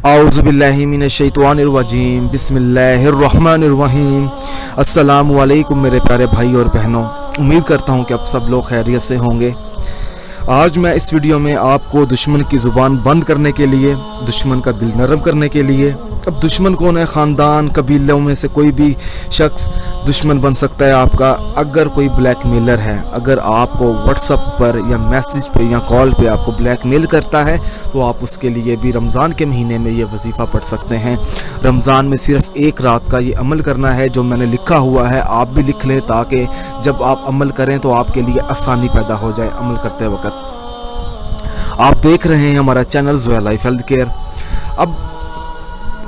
औज़ु बिल्लाहि मिनश्शैतानिर्रजीम बिस्मिल्लाहिर्रहमानिर्रहीम। अस्सलामु अलैकुम मेरे प्यारे भाई और बहनों, उम्मीद करता हूँ कि आप सब लोग खैरियत से होंगे। आज मैं इस वीडियो में आपको दुश्मन की ज़ुबान बंद करने के लिए, दुश्मन का दिल नरम करने के लिए, अब दुश्मन कौन है, ख़ानदान कबीलों में से कोई भी शख्स दुश्मन बन सकता है आपका। अगर कोई ब्लैकमेलर है, अगर आपको व्हाट्सएप पर या मैसेज पे या कॉल पे आपको ब्लैकमेल करता है, तो आप उसके लिए भी रमज़ान के महीने में ये वजीफ़ा पढ़ सकते हैं। रमज़ान में सिर्फ एक रात का ये अमल करना है, जो मैंने लिखा हुआ है आप भी लिख लें, ताकि जब आप अमल करें तो आपके लिए आसानी पैदा हो जाए अमल करते वक्त। आप देख रहे हैं हमारा channel Zoya life health care. अब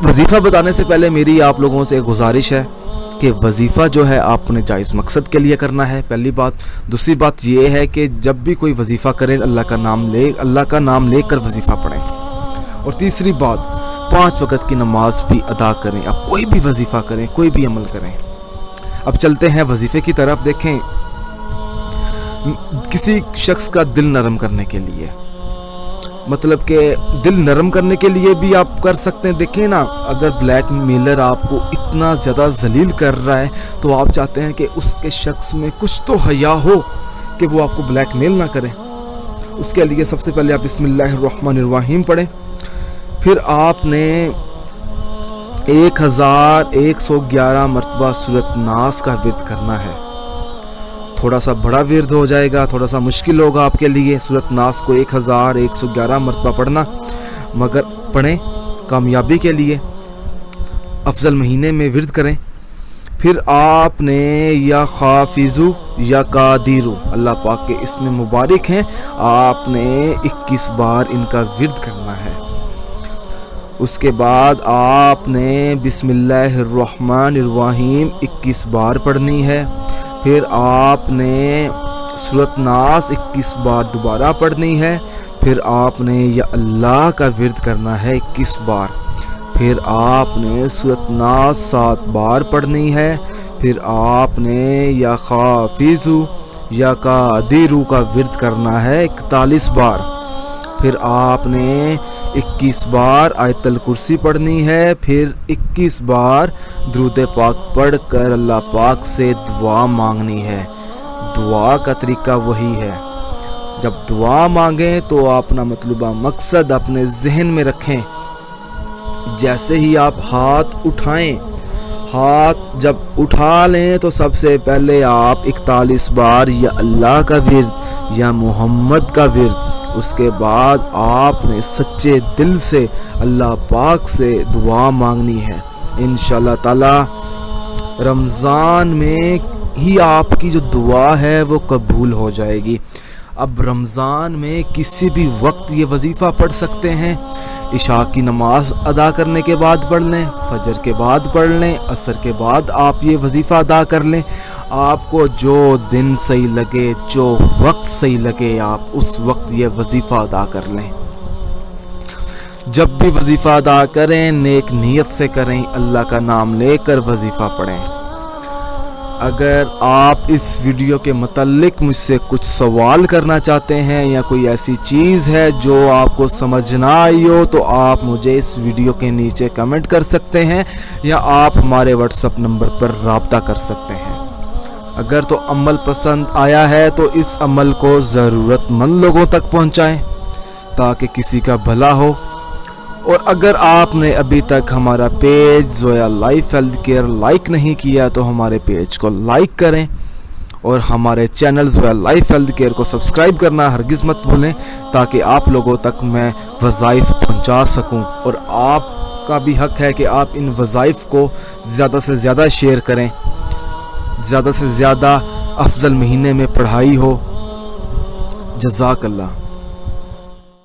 वजीफ़ा बताने से पहले मेरी आप लोगों से एक गुजारिश है कि वजीफ़ा जो है आपने जायज़ मकसद के लिए करना है, पहली बात। दूसरी बात ये है कि जब भी कोई वजीफ़ा करें अल्लाह का नाम लेकर वजीफ़ा पढ़ें। और तीसरी बात, 5 वक़्त की नमाज भी अदा करें। आप कोई भी वजीफ़ा करें, कोई भी अमल करें। अब चलते हैं वजीफ़े की तरफ। देखें, किसी शख्स का दिल नरम करने के लिए, मतलब कि दिल नरम करने के लिए भी आप कर सकते हैं। देखें ना, अगर ब्लैकमेलर आपको इतना ज़्यादा जलील कर रहा है, तो आप चाहते हैं कि उसके शख्स में कुछ तो हया हो कि वो आपको ब्लैकमेल ना करें। उसके लिए सबसे पहले आप बिस्मिल्लाहिर्रहमानिर्रहीम पढ़ें। फिर आपने 1111 मरतबा सूरत नास का विर्द करना है। थोड़ा सा बड़ा विर्द हो जाएगा, थोड़ा सा मुश्किल होगा आपके लिए सूरत नास को 1111 मरतबा पढ़ना, मगर पढ़ें कामयाबी के लिए। अफजल महीने में विर्द करें। फिर आपने या खाफिजु या कादिरु, अल्लाह पाक के इसमें मुबारक हैं, आपने 21 बार इनका विर्द करना है। उसके बाद आपने बिस्मिल्लाहिर्रहमानिर्रहीम 21 बार पढ़नी है। फिर आपने सूरत नास 21 बार दोबारा पढ़नी है। फिर आपने या अल्लाह का विर्द करना है 21 बार। फिर आपने सूरत नास 7 बार पढ़नी है। फिर आपने या खाफिजु या कादिरु का विर्द करना है 41 बार। फिर आपने 21 बार आयतल कुर्सी पढ़नी है। फिर 21 बार दुरूद पाक पढ़ कर अल्लाह पाक से दुआ मांगनी है। दुआ का तरीका वही है, जब दुआ मांगें तो अपना मतलूबा मकसद अपने जहन में रखें। जैसे ही आप हाथ उठाएं, हाथ जब उठा लें तो सबसे पहले आप 41 बार या अल्लाह का विर्द या मोहम्मद का विर्द, उसके बाद आपने सच्चे दिल से अल्लाह पाक से दुआ मांगनी है। इंशाअल्लाह ताला रमज़ान में ही आपकी जो दुआ है वो कबूल हो जाएगी। अब रमज़ान में किसी भी वक्त ये वजीफ़ा पढ़ सकते हैं। इशा की नमाज अदा करने के बाद पढ़ लें, फजर के बाद पढ़ लें, असर के बाद आप ये वजीफ़ा अदा कर लें। आपको जो दिन सही लगे, जो वक्त सही लगे, आप उस वक्त ये वजीफ़ा अदा कर लें। जब भी वजीफ़ा अदा करें नेक नीयत से करें, अल्लाह का नाम लेकर वजीफ़ा पढ़ें। अगर आप इस वीडियो के मुतल्लिक मुझसे कुछ सवाल करना चाहते हैं या कोई ऐसी चीज़ है जो आपको समझ ना आई हो, तो आप मुझे इस वीडियो के नीचे कमेंट कर सकते हैं या आप हमारे व्हाट्सएप नंबर पर राब्ता कर सकते हैं। अगर तो अमल पसंद आया है तो इस अमल को ज़रूरतमंद लोगों तक पहुंचाएं ताकि किसी का भला हो। और अगर आपने अभी तक हमारा page Zoya life health care like नहीं किया तो हमारे पेज को लाइक करें और हमारे channel Zoya life health care को सब्सक्राइब करना हरगिज़ मत भूलें, ताकि आप लोगों तक मैं वज़ाइफ पहुंचा सकूं। और आपका भी हक है कि आप इन वज़ाइफ को ज़्यादा से ज़्यादा शेयर करें, ज़्यादा से ज़्यादा अफजल महीने में पढ़ाई हो। जज़ाकल्लाह।